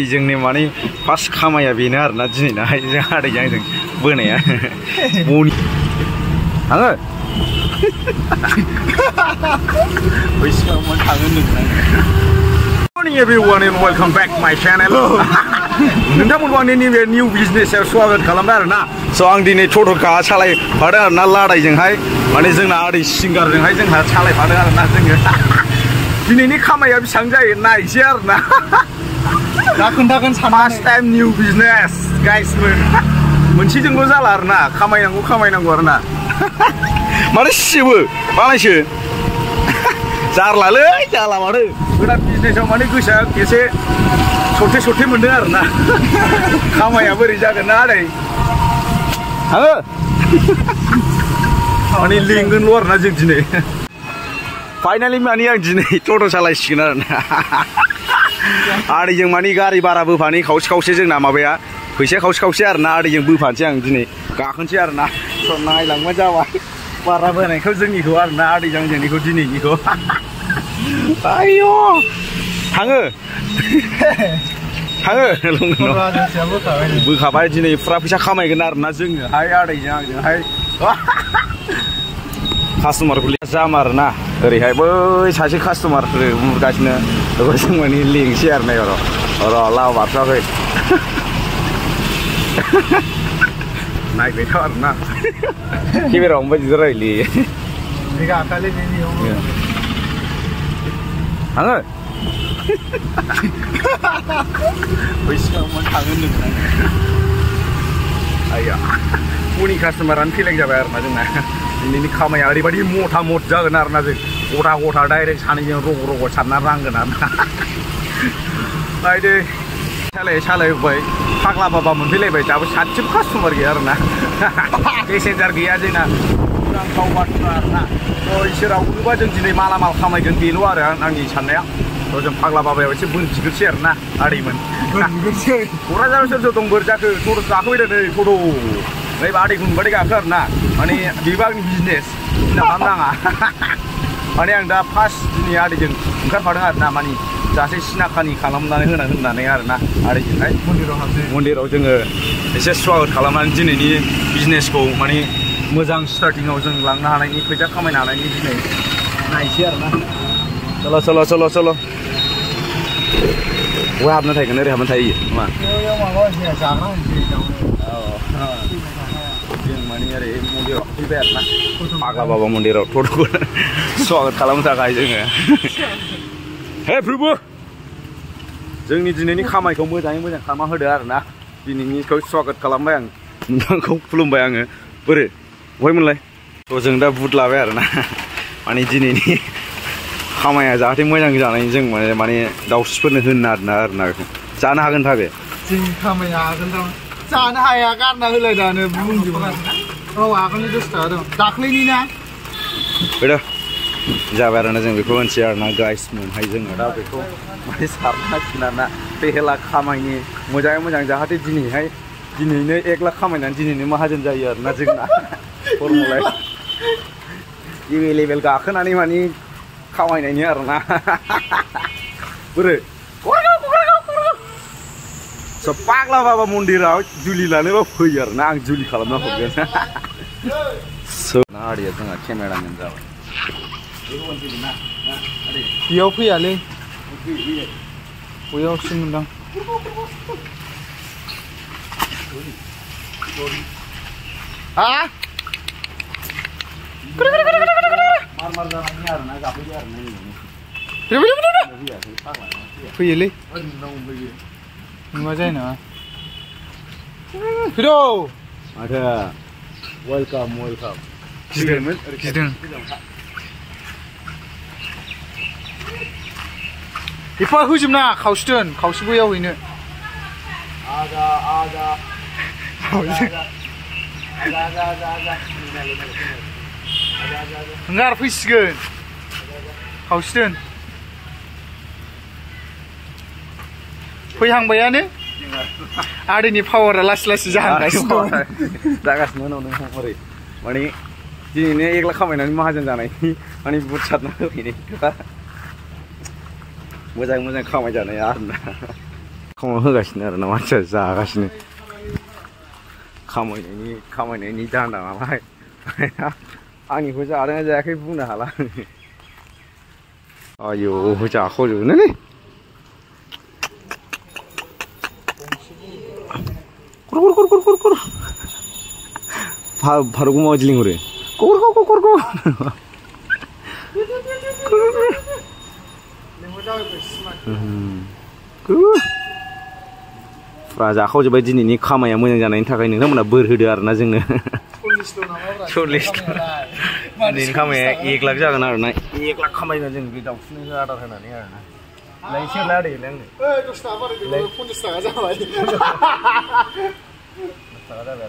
जोंनि माने फार्स्ट खामाया बेनो आरोना दिनैनाहाय जों आदैजों आंजों बोनाया आङो बैसिङावमोन थाङो Morning everyone and welcome back my channel. नोंथांमोनखौ आंनि नैबे निउ बिजनेसआव स्वागत खालामबाय आरोना स' आं दिनै टट'खा सालायफादों आरोना लादाइजोंहाय माने जोंना आदै सिंगारजोंहाय जोंहा सालायफादों आरोना जोङो दिनैनि खामाया बेसेबां जायो नायसै आरोना दा खोन्थागोन फार्स्ट टाइम निउ बिजनेस गाइसमोन मोनसेजोंल' जाला आरोना खामायनांगौ आरोना माने सिबो बानायसो जारलालै जाला माथो गोदान बिजनेसआव माने गोसोआ एसे सटे मोनदों आरोना खामाया बोरै जागोन ना आदै आङो माने लिंगोनल' आरोना जों दिनै फाइनालि माने आं दिनै टट' सालायसिगोन आरोना आदैजों माने गारि भारा बोफानि खावसे जोंना माबाया फैसा खावसे आरोना आदैजों बोफानोसै आं दिनै गाखोनोसै आरोना स' नायलांबाय जाबाय भारा बोनायखौ जोंनिखौ आरोना आदैजों जोंनिखौ दिनैनिखौ आयौ थाङो बोखाबाय दिनै फुरा फैसा खामायगोन आरोना जोङोहाय आदैजों आंजोंहाय कास्टमारखौ जाम आरोना ओरैहाय बै सासे कास्टमार बुरगासिनो बेखौ जों माने लिंसै आरोना र' लाव बारथ'वाखै नायबायथ' आरोना केमेरायाव माबायदि रायलायो आङो बैसिङावमोन थाङो होनदोंमोन आया फुंनि कास्टमारानो फेलें जाबाय आरोना जोंना दिनैनि खामाया ओरैबायदि मथा जागोन आरोना जों गथा डाइरेक्ट सानैजों रग' सारना रांगोन आरोना नायदो सालायबाय फाग्ला बाबा मोनफैलायबाय दाबो सासेबो कास्टमार गैया आरोना पेसेन्जार गैया जोंना नांथाव बाथ्रा आरोना इसोराव उनोबा जों दिनै मालामाल खामायगोन बेल' आरो आंनि साननाया थ' जों फाग्ला बाबायाव एसे बिग्रोसै आरोना आदैमोन क'क्राझाराव सोर दं बोर जाखो टट' गाखोबाय नै टट' नै आदैखौ नुबाथाय गाखो आरोना माने बेबो आंनि बिजनेस सिन्था खालामनाङा माने आं दा फार्स्ट दिनै आदैजों ओंखारफादों आरोना माने जाहाथे सिनाखानि खालामनानै होननानै आरोना आदैजोंहाय मन्दिराव जोङो एसे स्वागत खालामनानै दिनैनि बिजनेसखौ माने मोजां स्टार्टिंआव जों लांनो हानायनि फैसा खामायनो हानायनि दिनै नायसै आरोना चल' बहाय हाबना थागोन ओरै हाबना थायो मा जों माने ओरै मन्दिराव फैबाय आरोना फाग्ला बाबा मन्दिराव टट'खौ स्वागत खालामनो थाखाय जोङो हे प्रभु जोंनि दिनैनि खामायखौ मोजाङै मोजां खालामना होदो आरोना दिनैनिखौ स्वागत खालामबाय आं नोंथांखौ खुलुमबाय आङो बोरै बहायमोनलाय थ' जों दा बुट लाबाय आरोना माने दिनैनि खामाया जाहाथे मोजां जानायनि जों माने दाउस्रिफोरनो होनो आरोना बेखौ जानो हागोन था बे जोंनि खामाया हागोन जानो हाया गारना होलायदानो बुंजोबो औ आगोलनि 10 थाखा दं दाख्लैनि ना बेदा जाबाय आरोना जों बेखौ होनसै आरोना गाइस मोनहाय जोङो दा बेखौ माने सारनांसिगोन आरोना बेहेला खामायनि मोजाङै मोजां जाहाथे दिनैनो 1 लाख खामायनानै दिनैनो माहाजोन जायो आरोना जोंना फर्मुलाय एभेलेबेल गाखोनानै माने खामायनायनि आरोना बोरै फाग्ला बाबा मन्दिराव जुलि लानोबा फैयो आरोना आं जुलि खालामना हरगोन आदैया जोंहा केमेरामेन जाबाय बेयाव फैयालै बैयावसो मोनदां हा फैयोलै नुवा जायो नामा फैदो माथो वेलकाम गिदों एफा होजोबना खावसे बैयाव हैनो नोंगार फैसिगोन खावसे दोन फैहांबायानो आदैनि पावारा लासै जाहांगासिनो जागासिनो उनाव नों हरै माने दिनैनो एकला खामायनानै माहाजोन जानायनि माने बुथसारना होफैनाय खोथा मोजां मोजां खामायजानाय आरोना खामाय होगासिनो आरोना मानसिया जागासिनो खामायनायनि दान्दा नालाय आंनिखौ जादोंना जायाखै बुंनो हाला आयौ जाख'जोबोलै फारौखौ माबायदि लिंहरो फुरा जाखावजोब्बाय दिनैनि खामाया मोजां जानायनि थाखाय नोंथांमोना बोर होदो आरोना जोंनो 40 दिनैनि खामाया 1 लाख जागोन आरोना 1 लाख खामायगोन जों बे दाउस्रिनो आदार होनानै आरोना लायसे लादो आंनो 10 थाखा बाराय 50 थाखा जाबाय 50 थाखा जाबाय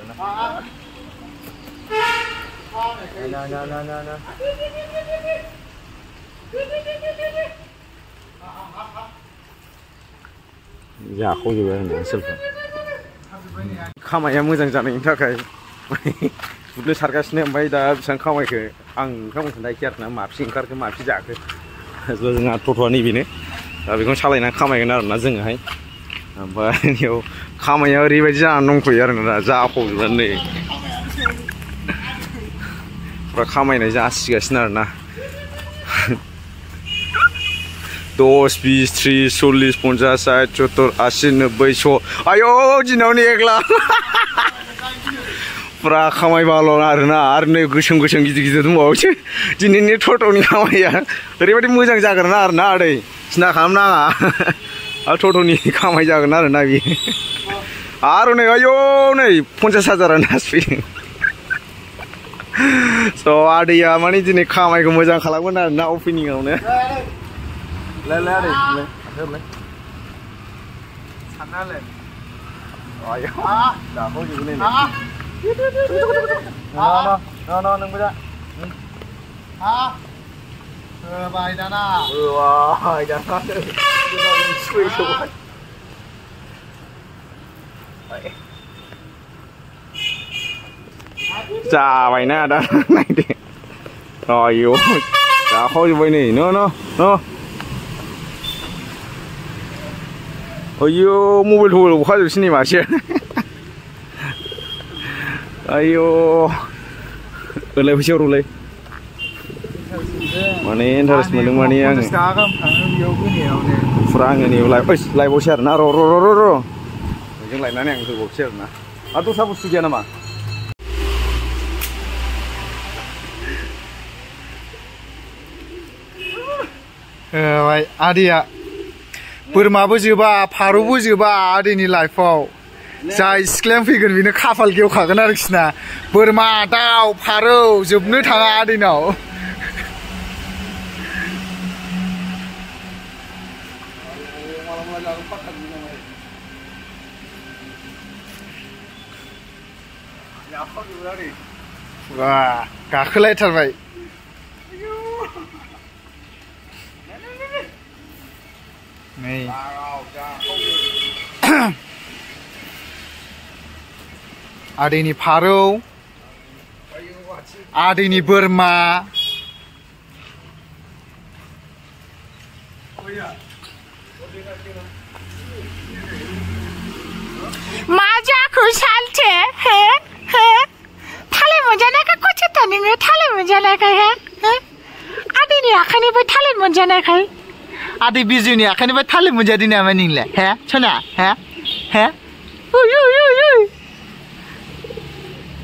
आरोना ना जाखावजोब्बाय आरोना ओनसोलखौ खामाया मोजां जानायनि थाखाय बुदलो सारगासिनो ओमफ्राय दा बेसेबां खामायखो आं नोंथांमोन खोन्थायाखै आरोना माबेसे ओंखारखो माबेसे जाखो जोंहा टट'आ नैबेनो दा बेखौनो सालायनानै खामायगोन आरोना जोङोहाय ओमफ्राय बेयाव खामाया ओरैबायदि जानानै दंफैयो आरोना दा जाखावजोबनानै फुरा खामायनाय जासिगासिनो आरोना 10, 20, 30, 40, 50, 60, 70, 80, 90, 100 आयौ दिनावनो 1 लाख फुरा खामायबाल' आरोना आरो नै गोसोम गिदिर दंबावोसो दिनैनि टट'नि खामानिया ओरैबायदि मोजां जागोन आरोना आदै सिन्था खालामनाङा आरो टट'नि खामाय जागोन आरोना बे आरो नै आयौ नै 50,000 नासफैदों स' आदैया माने दिनै खामायखौ मोजां खालामगोन आरोना अपेनिंआवनो लाय आदै साननालाय आयौ जाखावजोबोलै नोंबो जा होबाय दाना जाबायना दा नायदो आयौ जाखावजोब्बाय नै न' आयौ मबाइल अखाजोबसै नै मासे आयौ ओरैलाय फैसायाव र'लाय माने इन्टारेस्ट मोनदों माने आङो फुरा आङो नै लायबावसै आरोना र' बेजों लायनानै आं होबावसै आरोना आरो दस्रा बुस्थु गैया नामा आदैया बोरमाबो जोबा फारौबो जोबा आदैनि लाइफआव जाय सिख्लायानो फैगोन बेनो खाफाल गेवखागोन आरोखि ना बोरमा दाउ फारौ जोबनो थाङा आदैनाव वा गाखोलायथारबाय नै आदैनि फारौ आदैनि बोरमा मा जाखो सालथे हे थालिर मोनजानायखाय खथेथा नोङो थालिर मोनजानायखाय हे आदैनि आखाइनिफ्राय थालिर मोनजानायखाय आदै बिजुनि आखाइनिफ्राय थालिर मोनजादों नामा नोंलाय हे सना हे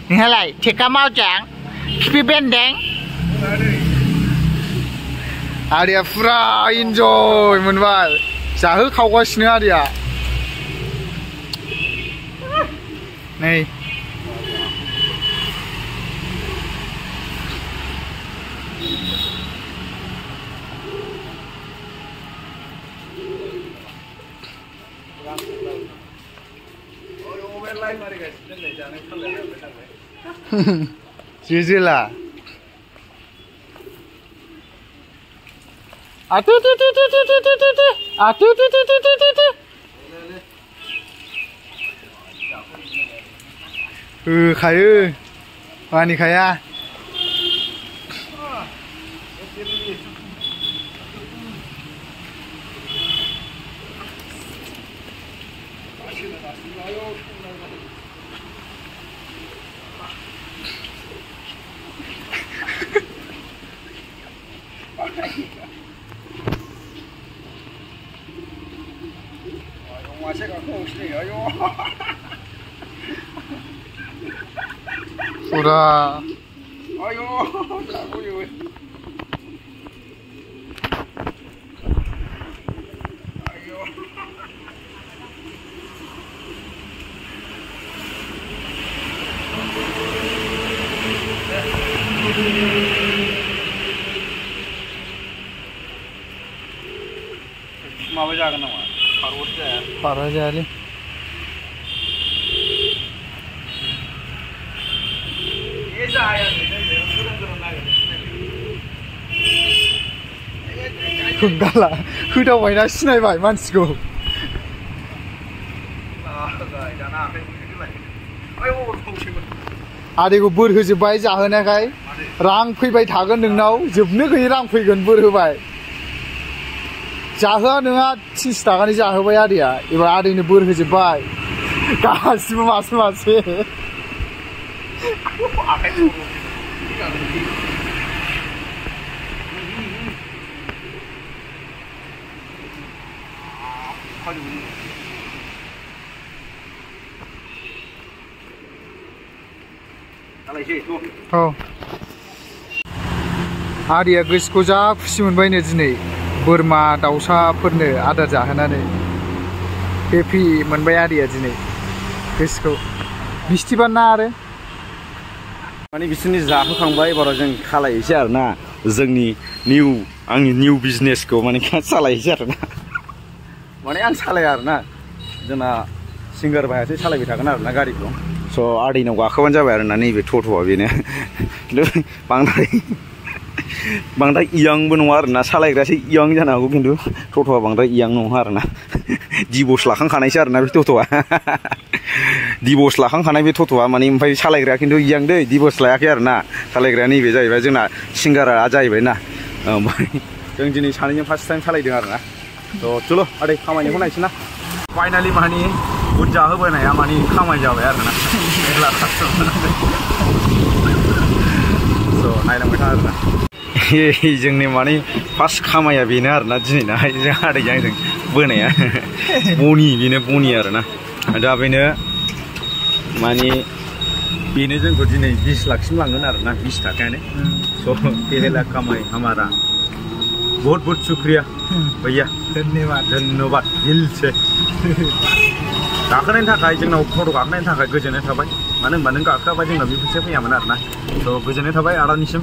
नोंहालाय थेका मावजां खिफि बेन्दों आदैया फुरा इन्जय मोनबाय जाहोखावगासिनो आदैया नै जेला होखायो मानिखाया Ura. माबा जागोन नामा फारवर्ड जाया Parah जायालै ए जाया गोरों गोरों नागिरनो होगाला होदावबायना सिनायबाय मानसिखौ दाना आखाइ मुथिलाय आयौ थावसैमोन आदैखौ बोर होजोबबाय जाहोनायखाय रां फैबाय थागोन नोंनाव जोबनो गैयै रां फैगोन बोर होबाय जाहोआ नोंहा 300 थाखानि जाहोबाय आदैया एबार आदैनो बोर होजोबबाय गासिबो मासे मासे आखाइ औ आदैया गोसोखौ जा खुसि मोनबायनो दिनै बोरमा दाउसाफोरनो आदार जाहोनानै हेपि मोनबाय आदैया दिनै गोसोखौ बिस्थिबार ना आरो माने बिसोरनि जाहोखांबाय एबाराव जों खालायनोसै आरोना जोंनि आंनि निउ बिजनेसखौ माने सालायनोसै आरोना माने आं सालाया आरोना जोंना सिंगार भाइयासो सालायबाय थागोन आरोना गारिखौ स' आदैनाव गाखोबानो जाबाय आरोना नैबे टट'आ बेनो खिन्थु बांद्राय इयांबो नङा आरोना सालायग्रासो इयां जानो हागौ खिन्थु टट'आ बांद्राय इयां नङा आरोना दिबस लाखांखानायसो आरोना बे टट'आ दिबस लाखांखानाय बे टट'आ माने ओमफ्राय सालायग्राया खिन्थु इयां दै दिबस लायाखै आरोना सालायग्राया नैबे जाहैबाय जोंना सिंगारा जाहैबाय ना ओमफ्राय जों दिनै सानैजों फार्स्ट टाइम सालायदों आरोना थ' चलो आदै खामानिखौ नायसै ना फाइनालि माने बुट जाहोबोनाया माने खामानि जाबाय आरोना मेरला खस्थ' स' नायलांबाय था आरोना जोंनि माने फार्स्ट खामानिया बेनो आरोना दिनैनाहाय जों आदैजों आंजों बोनाया बेनो बनि आरोना दा बेनो माने बेनो जोंखौ दिनै 20 लाखसिम लांगोन आरोना 20 थाखायानो स' पहला कमाई हमारा बहुत बहुत शुक्रिया भैया धन्यवाद दिल से गाखोनायनि थाखाय जोंनाव फट' गाखोनायनि थाखाय गोजोननाय थाबाय मानो होनबा नों गाखोआबा जोंनाव बे फैसाया फैयामोन आरोना थ' गोजोननाय थाबाय आदानिसिम